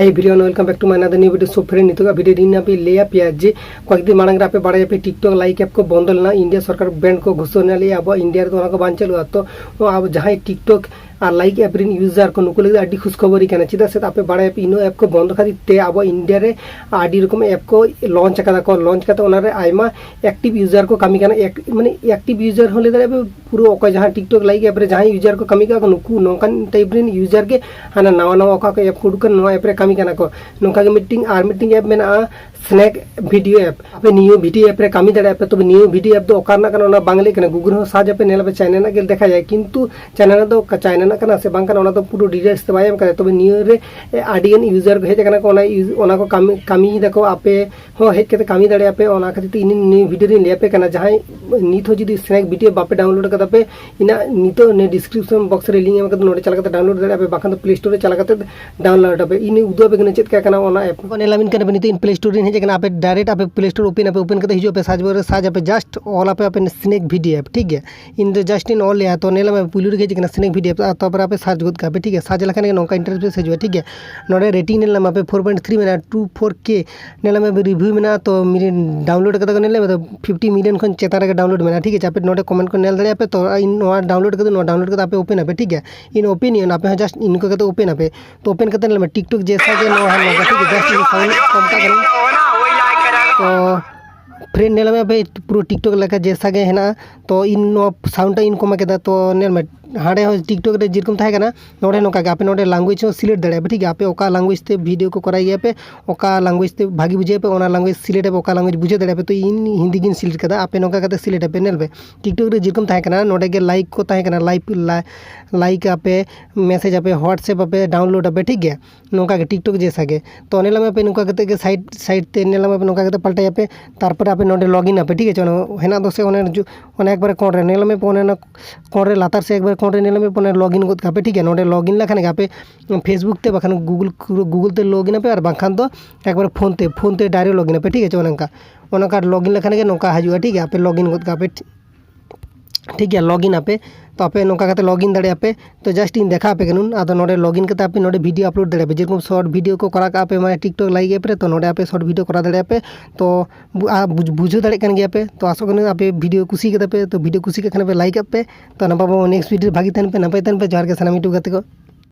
Video welcome back to my another new video. So friend नितोगा video इन अभी लेया पे जे कয়েক दिन मांग पे बाड़े पे टिकटॉक लाइक ऐप को बंद लेना इंडिया सरकार बैंड को घोषणा लिया अब इंडिया तो को बान चलुआ तो अब जहां टिकटॉक और लाइक ऐप रिन यूजर को नुको लगे अडी खुशखबरी काना चेदा से आपे बाड़े पे इनो ऐप को बंद खातिर ते अब इंडिया रे अडी रकम ऐप को लॉन्च करते ओना रे आयमा एक्टिव यूजर को कमी काना माने एक्टिव यूजर होले दरे पूरा ओका जहां टिकटॉक लाइक ऐप रे जहां यूजर को कमी का नुको नोकान टाइप रिन यूजर के हाना नवा नवा ओका ऐप को दुकन नवा ऐप रे कमी काना को नोका के मीटिंग ऐप मेना स्नैक वीडियो ऐप आपे न्यू वीडियो ऐप रे कमी दड़े पे तो न्यू वीडियो ऐप दो ओकारना काना ओना बांग्ले काना गूगल हो साज पे नेला पे चाइना ना गेल देखा जाए किंतु चाइना दो चाइना ना काना से बांग काना ओना तो पूरा डिटेल्स ते बायम करे तो न्यू रे आडियन यूजर को हेज काना को ओना को कमी दको आपे हो हेज केते कमी दड़े आपे ओना खातिर इन न्यू वीडियो रे ले पे काना जहां नीत हो जदी स्नैक वीडियो बापे डाउनलोड कदा पे इना नीतो ने डिस्क्रिप्शन बॉक्स रे लिंक एम कदा नोडे चला कदा डाउनलोड दड़े पे बाखान प्ले स्टोर रे चला कदा डाउनलोड पे इन उदो पे कने चेत का काना ओना ऐप को नेलामिन कने पे नीतो इन प्ले स्टोर रे हेज काना आपे डायरेक्ट आपे प्ले स्टोर ओपन करते हिजो पे साज पे जस्ट ऑल आपे स्नैक वीडियो ऐप ठीक है in the just in all या तो नेला में पुलु रे हेज स्नैक वीडियो ऐप तो पर आपे सर्च गद का ठीक है सर्च लखन के नोका इंटरफेस हिजो ठीक है नोडे रेटिंग नेला में आपे 4.3 मेना 24K नेला में रिव्यू मेना तो मेरे डाउनलोड कदा नेला में तो 50 मिलियन खन चेता रे डाउनलोड मेना ठीक है आपे नोडे कमेंट को नेल दड़े आपे तो इन नोआ डाउनलोड कदा आपे ओपन आपे ठीक है इन ओपिनियन आपे जस्ट इनको कदा ओपन आपे तो ओपन करते नेला में टिकटॉक जैसा के नो हम ठीक है जस्ट इन साउंड कम का तो फ्रेंड नेला में पे पूरा टिकटॉक लेका जैसा गे है तो इन साउंड इन कमा के तो नेल में हाड़े टिकटॉक रे जेरकम था नोडे नोका आपे नोडे लैंग्वेज सिलेक्ट दड़े ठीक है आपे ओका लैंग्वेज ते वीडियो को कराई पे ओका लैंग्वेज ते भागी बुझे पे ओना लैंग्वेज सिलेक्ट पे ओका लैंग्वेज बुझे दड़े पे तो इन हिंदी गिन सिलेक्ट कदा आपे नोका कते सिलेक्ट पे नेल पे टिकटॉक रे जेरकम था नोडे के लाइक को था लाइक आपे मैसेज आपे व्हाट्सएप आपे डाउनलोड आपे ठीक है नोका के टिकटॉक जैसा के तो नेला में पे नोका कते के साइड ते नेला में नोका कते पलटाई पे तारपर आपे नोडे लॉगिन आपे ठीक है हेना दो से ओने एक बार कोड रे नेला में ओने कोड रे लातार से एक बार कोड रे नेला में पोने लॉगिन गद कापे ठीक है नोडे लॉगिन लखन आपे फेसबुक ते बखान गूगल ते लॉगिन आपे और बखान तो एक बार फोन ते डायरेक्ट लॉगिन आपे ठीक है ओनका लॉगिन लखन के नोका हजुआ ठीक है आपे लॉगिन गद कापे ठीक है लॉगिन आपे तो आपे नोका कते लॉगिन दड़े आपे तो जस्ट इन देखा पे कनुन आदो नोडे लॉगिन कते आपे नोडे वीडियो अपलोड दड़े पे जेरकम शॉर्ट वीडियो को करा का आपे माने टिकटॉक लाइक ऐप रे तो नोडे आपे शॉर्ट वीडियो करा दड़े पे तो बुझो दड़े कन गया पे तो आसो कनु आपे वीडियो कुसी कते पे तो वीडियो कुसी के खाने पे लाइक आपे तो ना पाबो नेक्स्ट वीडियो भागी तन पे ना पे जहर के सनाम यूट्यूब गते को।